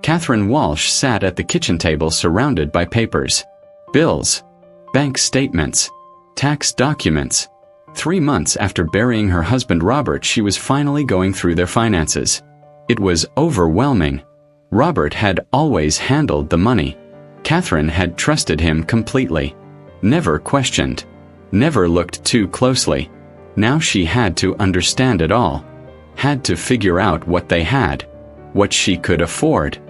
Catherine Walsh sat at the kitchen table surrounded by papers, bills, bank statements, tax documents. 3 months after burying her husband Robert, she was finally going through their finances. It was overwhelming. Robert had always handled the money. Catherine had trusted him completely. Never questioned. Never looked too closely. Now she had to understand it all. Had to figure out what they had. What she could afford.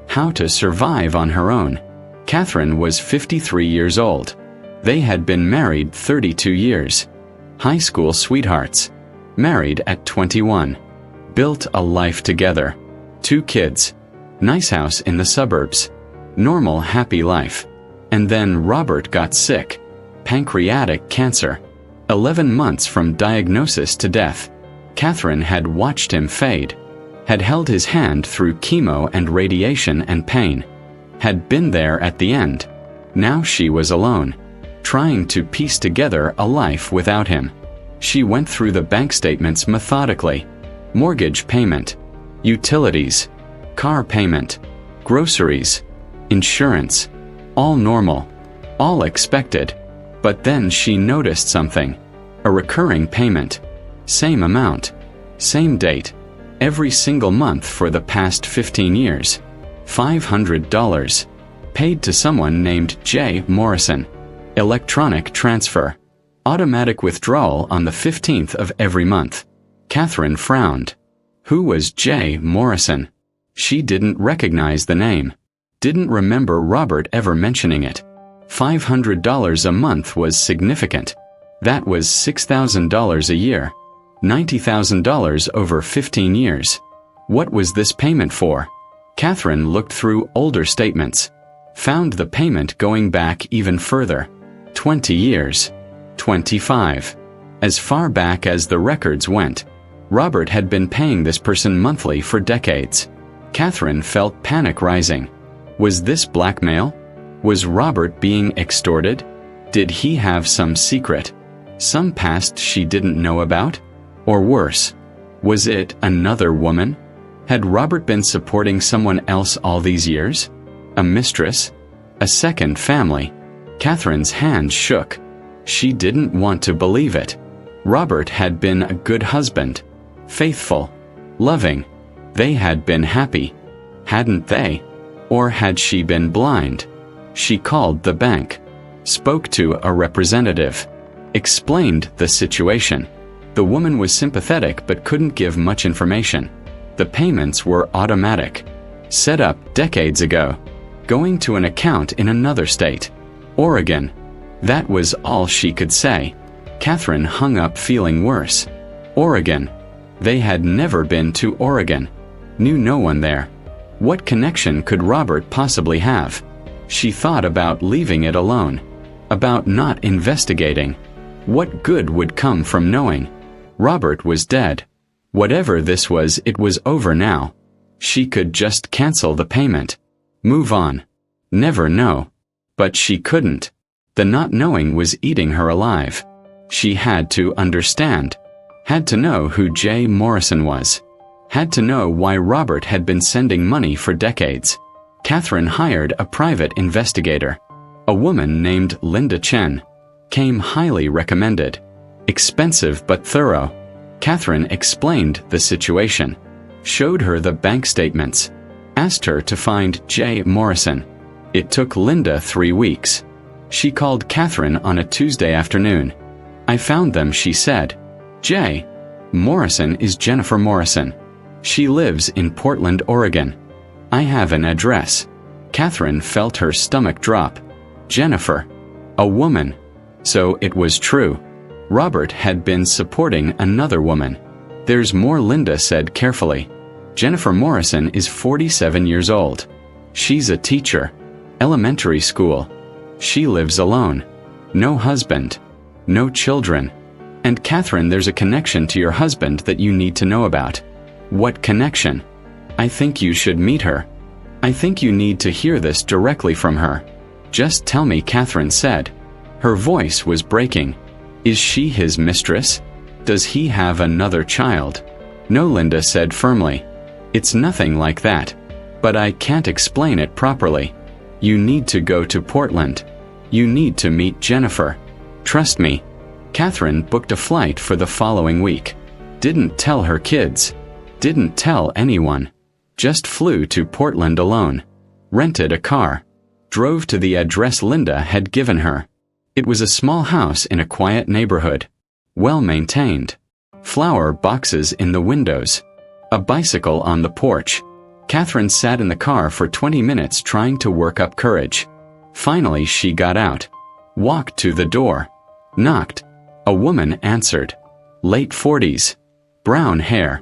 How to survive on her own. Catherine was 53 years old. They had been married 32 years. High school sweethearts. Married at 21. Built a life together. 2 kids. Nice house in the suburbs. Normal, happy life. And then Robert got sick. Pancreatic cancer. 11 months from diagnosis to death. Catherine had watched him fade. Had held his hand through chemo and radiation and pain. Had been there at the end. Now she was alone. Trying to piece together a life without him. She went through the bank statements methodically. Mortgage payment. Utilities. Car payment. Groceries. Insurance. All normal. All expected. But then she noticed something. A recurring payment. Same amount. Same date. Every single month for the past 15 years. $500. Paid to someone named J. Morrison. Electronic transfer. Automatic withdrawal on the 15th of every month. Catherine frowned. Who was J. Morrison? She didn't recognize the name. Didn't remember Robert ever mentioning it. $500 a month was significant. That was $6,000 a year. $90,000 over 15 years. What was this payment for? Catherine looked through older statements. Found the payment going back even further. 20 years. 25. As far back as the records went. Robert had been paying this person monthly for decades. Catherine felt panic rising. Was this blackmail? Was Robert being extorted? Did he have some secret? Some past she didn't know about? Or worse, was it another woman? Had Robert been supporting someone else all these years? A mistress? A second family? Catherine's hands shook. She didn't want to believe it. Robert had been a good husband. Faithful. Loving. They had been happy. Hadn't they? Or had she been blind? She called the bank. Spoke to a representative. Explained the situation. The woman was sympathetic but couldn't give much information. The payments were automatic. Set up decades ago. Going to an account in another state. Oregon. That was all she could say. Catherine hung up feeling worse. Oregon. They had never been to Oregon. Knew no one there. What connection could Robert possibly have? She thought about leaving it alone. About not investigating. What good would come from knowing? Robert was dead. Whatever this was, it was over now. She could just cancel the payment. Move on. Never know. But she couldn't. The not knowing was eating her alive. She had to understand. Had to know who J. Morrison was. Had to know why Robert had been sending money for decades. Catherine hired a private investigator. A woman named Linda Chen. Came highly recommended. Expensive but thorough. Catherine explained the situation. Showed her the bank statements. Asked her to find J. Morrison. It took Linda 3 weeks. She called Catherine on a Tuesday afternoon. I found them, she said. J. Morrison is Jennifer Morrison. She lives in Portland, Oregon. I have an address. Catherine felt her stomach drop. Jennifer. A woman. So it was true. Robert had been supporting another woman. There's more, Linda said carefully. Jennifer Morrison is 47 years old. She's a teacher. Elementary school. She lives alone. No husband. No children. And Catherine, there's a connection to your husband that you need to know about. What connection? I think you should meet her. I think you need to hear this directly from her. Just tell me, Catherine said. Her voice was breaking. Is she his mistress? Does he have another child? No, Linda said firmly. It's nothing like that. But I can't explain it properly. You need to go to Portland. You need to meet Jennifer. Trust me. Catherine booked a flight for the following week. Didn't tell her kids. Didn't tell anyone. Just flew to Portland alone. Rented a car. Drove to the address Linda had given her. It was a small house in a quiet neighborhood. Well maintained. Flower boxes in the windows. A bicycle on the porch. Catherine sat in the car for 20 minutes trying to work up courage. Finally she got out. Walked to the door. Knocked. A woman answered. Late 40s. Brown hair.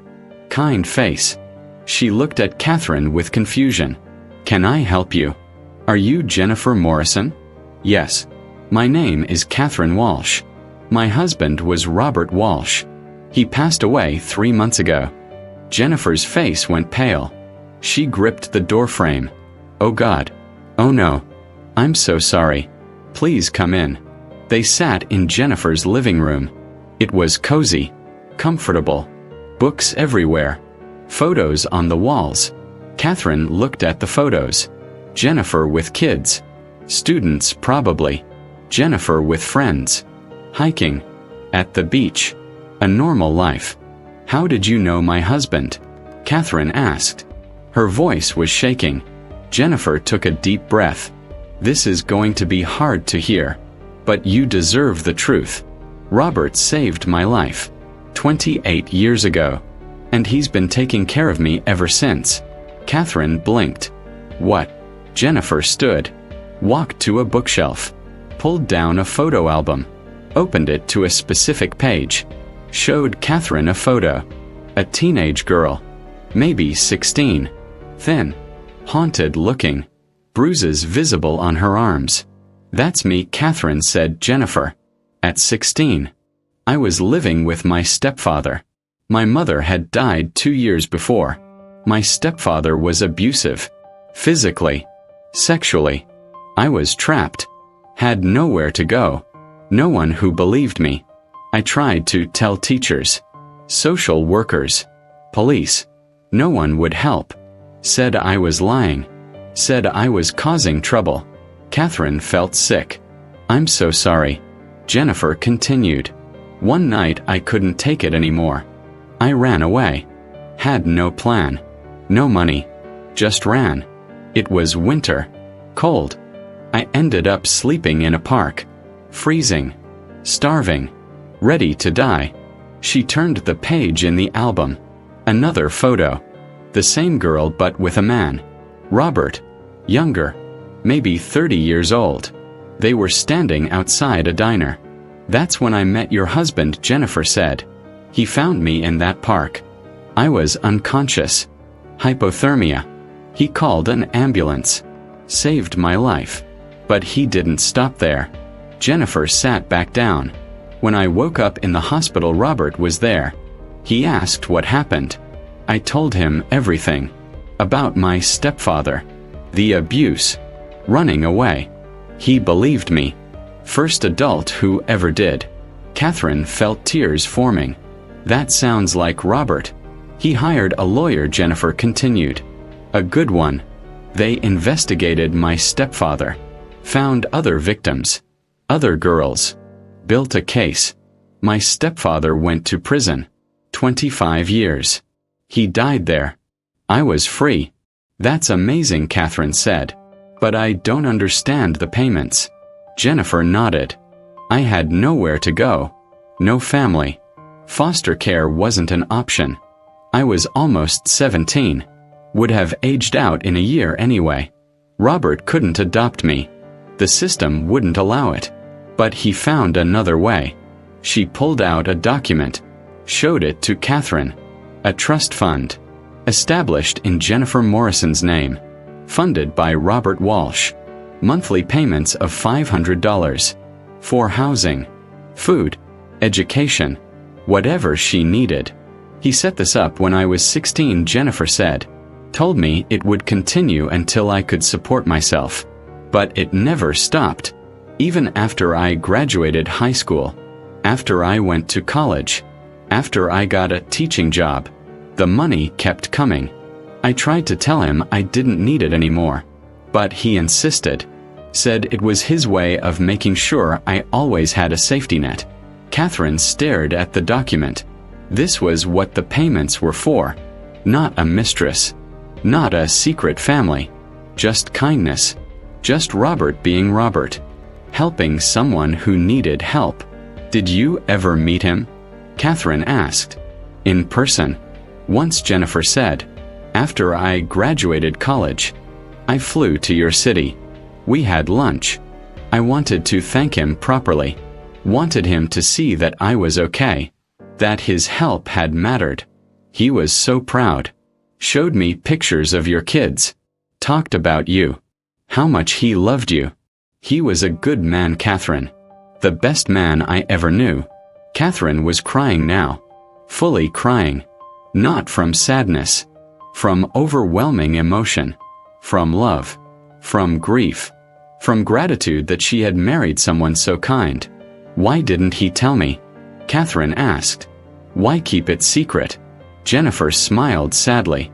Kind face. She looked at Catherine with confusion. Can I help you? Are you Jennifer Morrison? Yes. My name is Catherine Walsh. My husband was Robert Walsh. He passed away 3 months ago. Jennifer's face went pale. She gripped the doorframe. Oh God. Oh no. I'm so sorry. Please come in. They sat in Jennifer's living room. It was cozy. Comfortable. Books everywhere. Photos on the walls. Catherine looked at the photos. Jennifer with kids. Students probably. Jennifer with friends. Hiking. At the beach. A normal life. How did you know my husband? Catherine asked. Her voice was shaking. Jennifer took a deep breath. This is going to be hard to hear. But you deserve the truth. Robert saved my life. 28 years ago. And he's been taking care of me ever since. Catherine blinked. What? Jennifer stood. Walked to a bookshelf. Pulled down a photo album. Opened it to a specific page. Showed Catherine a photo. A teenage girl. Maybe 16. Thin. Haunted looking. Bruises visible on her arms. That's me, Catherine said Jennifer. At 16. I was living with my stepfather. My mother had died 2 years before. My stepfather was abusive. Physically. Sexually. I was trapped. Had nowhere to go. No one who believed me. I tried to tell teachers. Social workers. Police. No one would help. Said I was lying. Said I was causing trouble. Catherine felt sick. I'm so sorry. Jennifer continued. One night I couldn't take it anymore. I ran away. Had no plan. No money. Just ran. It was winter. Cold. I ended up sleeping in a park. Freezing. Starving. Ready to die. She turned the page in the album. Another photo. The same girl but with a man. Robert. Younger. Maybe 30 years old. They were standing outside a diner. That's when I met your husband, Jennifer said. He found me in that park. I was unconscious. Hypothermia. He called an ambulance. Saved my life. But he didn't stop there. Jennifer sat back down. When I woke up in the hospital, Robert was there. He asked what happened. I told him everything. About my stepfather. The abuse. Running away. He believed me. First adult who ever did. Catherine felt tears forming. That sounds like Robert. He hired a lawyer, Jennifer continued. A good one. They investigated my stepfather. Found other victims. Other girls. Built a case. My stepfather went to prison. 25 years. He died there. I was free. That's amazing, Catherine said. But I don't understand the payments. Jennifer nodded. I had nowhere to go. No family. Foster care wasn't an option. I was almost 17. Would have aged out in a year anyway. Robert couldn't adopt me. The system wouldn't allow it. But he found another way. She pulled out a document. Showed it to Catherine. A trust fund. Established in Jennifer Morrison's name. Funded by Robert Walsh. Monthly payments of $500. For housing. Food. Education. Whatever she needed. He set this up when I was 16, Jennifer said. Told me it would continue until I could support myself. But it never stopped. Even after I graduated high school. After I went to college. After I got a teaching job. The money kept coming. I tried to tell him I didn't need it anymore, but he insisted. Said it was his way of making sure I always had a safety net. Catherine stared at the document. This was what the payments were for. Not a mistress. Not a secret family. Just kindness. Just Robert being Robert. Helping someone who needed help. Did you ever meet him? Catherine asked. In person. Once, Jennifer said. After I graduated college. I flew to your city. We had lunch. I wanted to thank him properly. Wanted him to see that I was okay. That his help had mattered. He was so proud. Showed me pictures of your kids. Talked about you. How much he loved you. He was a good man, Catherine. The best man I ever knew. Catherine was crying now. Fully crying. Not from sadness. From overwhelming emotion. From love. From grief. From gratitude that she had married someone so kind. Why didn't he tell me? Catherine asked. Why keep it secret? Jennifer smiled sadly.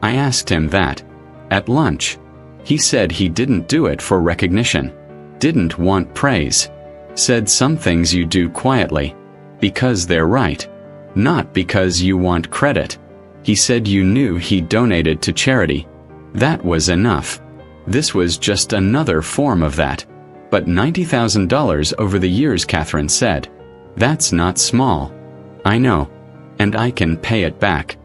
I asked him that. At lunch. He said he didn't do it for recognition. Didn't want praise. Said some things you do quietly. Because they're right. Not because you want credit. He said you knew he donated to charity. That was enough. This was just another form of that. But $90,000 over the years, Catherine said. That's not small. I know. And I can pay it back.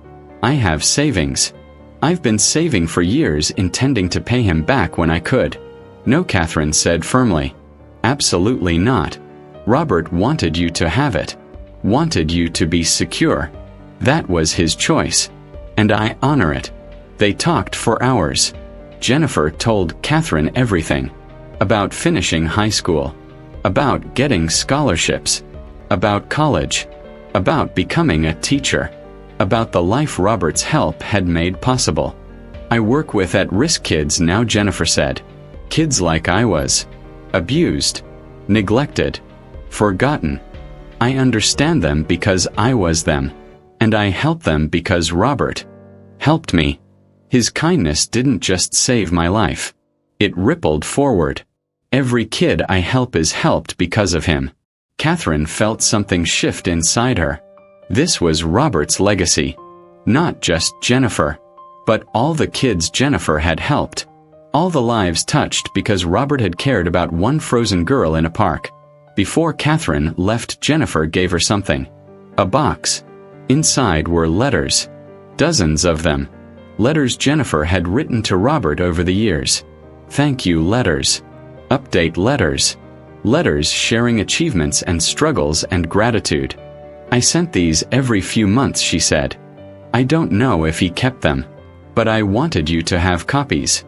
I have savings. I've been saving for years, intending to pay him back when I could. No, Catherine said firmly. Absolutely not. Robert wanted you to have it. Wanted you to be secure. That was his choice. And I honor it. They talked for hours. Jennifer told Catherine everything. About finishing high school. About getting scholarships. About college. About becoming a teacher. About the life Robert's help had made possible. I work with at-risk kids now, Jennifer said. Kids like I was. Abused. Neglected. Forgotten. I understand them because I was them. And I help them because Robert helped me. His kindness didn't just save my life. It rippled forward. Every kid I help is helped because of him. Catherine felt something shift inside her. This was Robert's legacy. Not just Jennifer, but all the kids Jennifer had helped. All the lives touched because Robert had cared about one frozen girl in a park. Before Catherine left, Jennifer gave her something. A box. Inside were letters. Dozens of them. Letters Jennifer had written to Robert over the years. Thank you letters. Update letters. Letters sharing achievements and struggles and gratitude. I sent these every few months, she said. I don't know if he kept them. But I wanted you to have copies.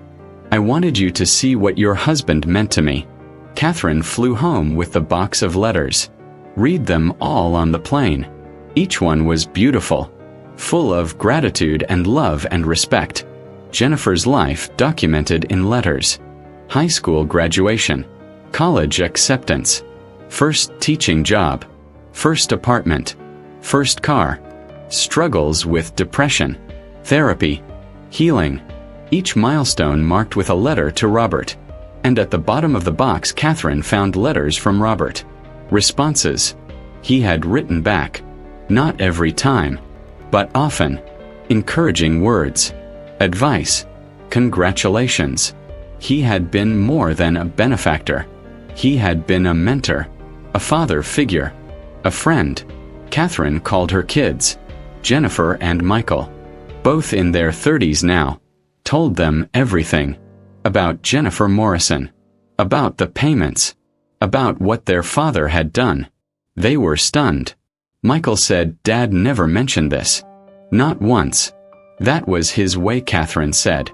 I wanted you to see what your husband meant to me. Catherine flew home with the box of letters. Read them all on the plane. Each one was beautiful. Full of gratitude and love and respect. Jennifer's life documented in letters. High school graduation. College acceptance. First teaching job. First apartment. First car. Struggles with depression. Therapy. Healing. Each milestone marked with a letter to Robert. And at the bottom of the box, Catherine found letters from Robert. Responses. He had written back. Not every time, but often. Encouraging words. Advice. Congratulations. He had been more than a benefactor. He had been a mentor. A father figure. A friend. Catherine called her kids. Jennifer and Michael. Both in their 30s now. Told them everything. About Jennifer Morrison. About the payments. About what their father had done. They were stunned. Michael said Dad never mentioned this. Not once. That was his way, Catherine said.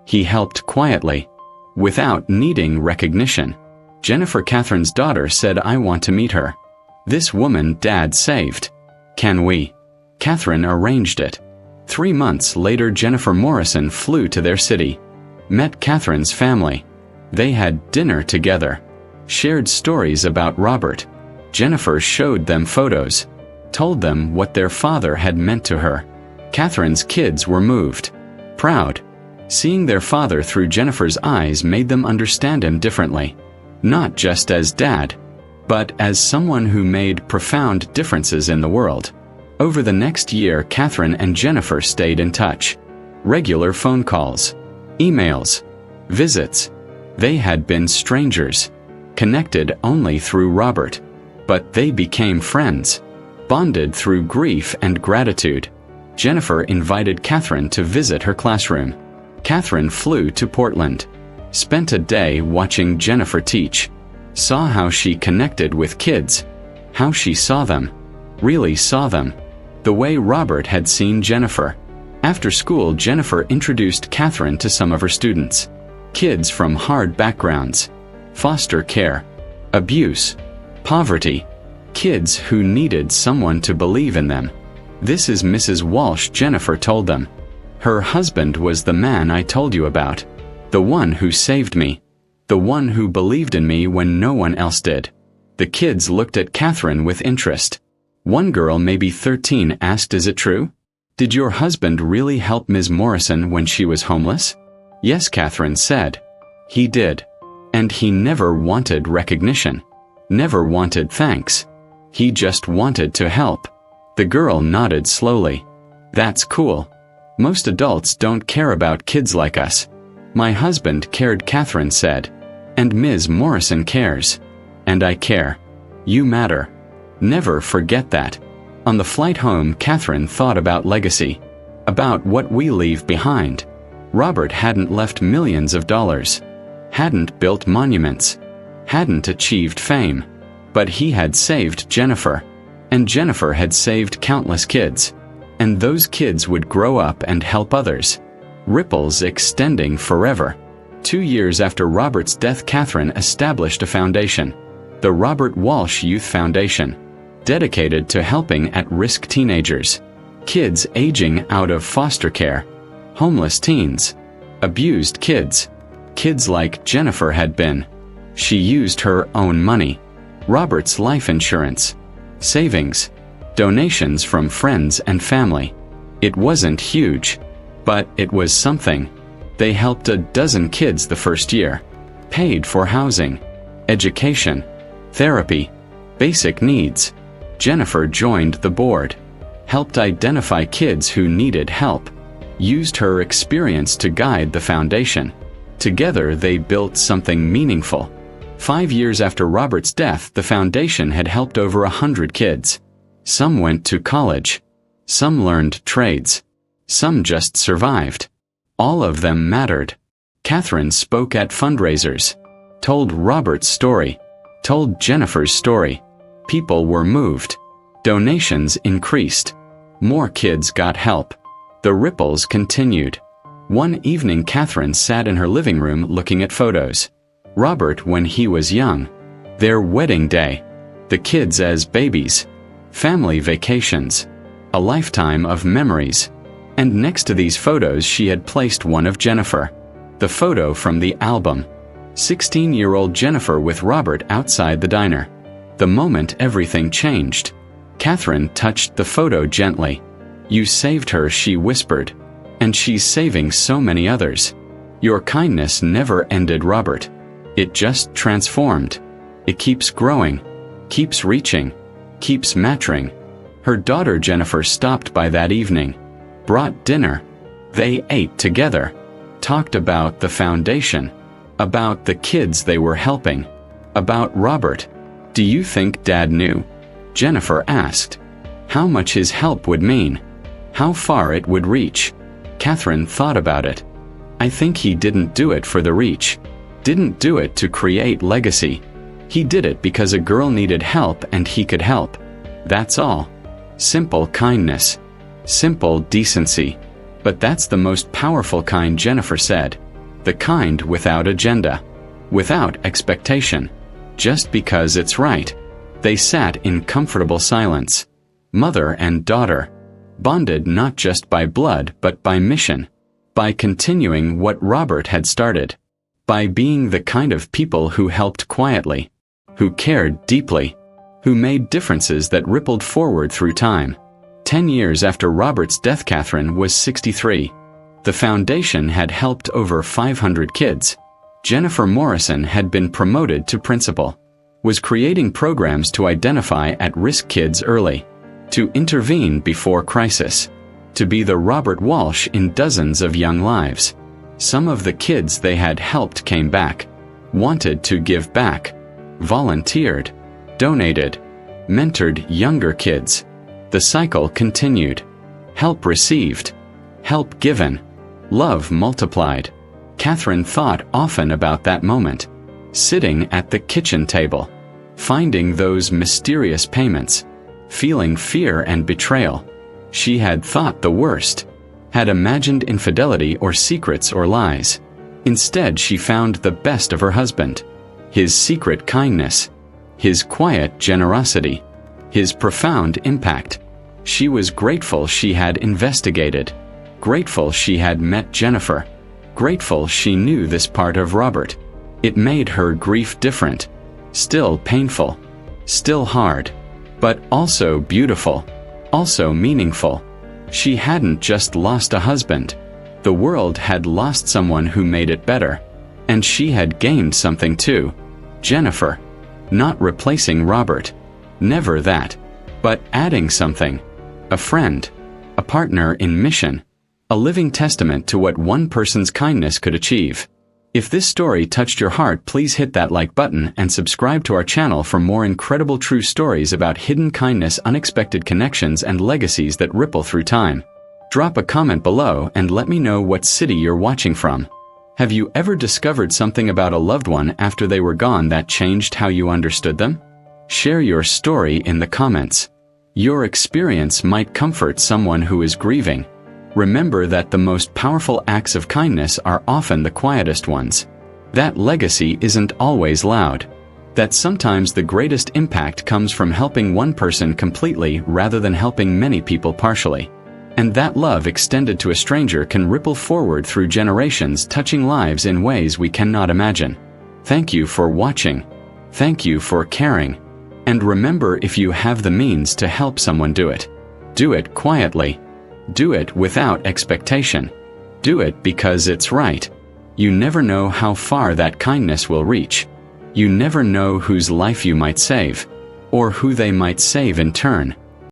He helped quietly. Without needing recognition. Jennifer, Catherine's daughter, said I want to meet her. This woman Dad saved. Can we? Catherine arranged it. 3 months later, Jennifer Morrison flew to their city. Met Catherine's family. They had dinner together. Shared stories about Robert. Jennifer showed them photos. Told them what their father had meant to her. Catherine's kids were moved. proud. Seeing their father through Jennifer's eyes made them understand him differently. Not just as dad, but as someone who made profound differences in the world. Over the next year, Catherine and Jennifer stayed in touch. Regular phone calls, emails, visits. They had been strangers, connected only through Robert. But they became friends, bonded through grief and gratitude. Jennifer invited Catherine to visit her classroom. Catherine flew to Portland, spent a day watching Jennifer teach, saw how she connected with kids, how she saw them, really saw them, the way Robert had seen Jennifer. After school, Jennifer introduced Catherine to some of her students. Kids from hard backgrounds, foster care, abuse, poverty, kids who needed someone to believe in them. "This is Mrs. Walsh," Jennifer told them. "Her husband was the man I told you about, the one who saved me, the one who believed in me when no one else did." The kids looked at Catherine with interest. One girl, maybe 13, asked, "Is it true? Did your husband really help Ms. Morrison when she was homeless?" "Yes," Catherine said. "He did. And he never wanted recognition, never wanted thanks. He just wanted to help." The girl nodded slowly. "That's cool. Most adults don't care about kids like us." "My husband cared," Catherine said. "And Ms. Morrison cares. And I care. You matter. Never forget that." On the flight home, Catherine thought about legacy, about what we leave behind. Robert hadn't left millions of dollars, hadn't built monuments, hadn't achieved fame, but he had saved Jennifer. And Jennifer had saved countless kids. And those kids would grow up and help others. Ripples extending forever. 2 years after Robert's death, Catherine established a foundation, the Robert Walsh Youth Foundation, dedicated to helping at-risk teenagers, kids aging out of foster care, homeless teens, abused kids, kids like Jennifer had been. She used her own money, Robert's life insurance, savings, donations from friends and family. It wasn't huge, but it was something. They helped a dozen kids the first year, paid for housing, education, therapy, basic needs. Jennifer joined the board, helped identify kids who needed help, used her experience to guide the foundation. Together they built something meaningful. 5 years after Robert's death, the foundation had helped over 100 kids. Some went to college. Some learned trades. Some just survived. All of them mattered. Catherine spoke at fundraisers, told Robert's story, told Jennifer's story. People were moved. Donations increased. More kids got help. The ripples continued. One evening, Catherine sat in her living room looking at photos. Robert when he was young, their wedding day, the kids as babies, family vacations, a lifetime of memories. And next to these photos she had placed one of Jennifer, the photo from the album. 16-year-old Jennifer with Robert outside the diner. The moment everything changed. Catherine touched the photo gently. "You saved her," she whispered. "And she's saving so many others. Your kindness never ended, Robert. It just transformed. It keeps growing, keeps reaching, keeps maturing." Her daughter Jennifer stopped by that evening, brought dinner. They ate together, talked about the foundation, about the kids they were helping, about Robert. "Do you think Dad knew?" Jennifer asked. "How much his help would mean? How far it would reach?" Catherine thought about it. "I think he didn't do it for the reach. Didn't do it to create legacy. He did it because a girl needed help and he could help. That's all. Simple kindness. Simple decency. But that's the most powerful kind," Jennifer said. "The kind without agenda. Without expectation. Just because it's right." They sat in comfortable silence. Mother and daughter. Bonded not just by blood but by mission. By continuing what Robert had started. By being the kind of people who helped quietly, who cared deeply, who made differences that rippled forward through time. 10 years after Robert's death, Catherine was 63. The foundation had helped over 500 kids. Jennifer Morrison had been promoted to principal, was creating programs to identify at-risk kids early, to intervene before crisis, to be the Robert Walsh in dozens of young lives. Some of the kids they had helped came back, wanted to give back, volunteered, donated, mentored younger kids. The cycle continued. Help received, help given, love multiplied. Catherine thought often about that moment, sitting at the kitchen table, finding those mysterious payments, feeling fear and betrayal. She had thought the worst, had imagined infidelity or secrets or lies. Instead, she found the best of her husband, his secret kindness, his quiet generosity, his profound impact. She was grateful she had investigated, grateful she had met Jennifer, grateful she knew this part of Robert. It made her grief different, still painful, still hard, but also beautiful, also meaningful. She hadn't just lost a husband. The world had lost someone who made it better. And she had gained something too. Jennifer. Not replacing Robert. Never that. But adding something. A friend. A partner in mission. A living testament to what one person's kindness could achieve. If this story touched your heart, please hit that like button and subscribe to our channel for more incredible true stories about hidden kindness, unexpected connections, and legacies that ripple through time. Drop a comment below and let me know what city you're watching from. Have you ever discovered something about a loved one after they were gone that changed how you understood them? Share your story in the comments. Your experience might comfort someone who is grieving. Remember that the most powerful acts of kindness are often the quietest ones. That legacy isn't always loud. That sometimes the greatest impact comes from helping one person completely rather than helping many people partially. And that love extended to a stranger can ripple forward through generations, touching lives in ways we cannot imagine. Thank you for watching. Thank you for caring. And remember, if you have the means to help someone, do it. Do it quietly. Do it without expectation. Do it because it's right. You never know how far that kindness will reach. You never know whose life you might save, or who they might save in turn.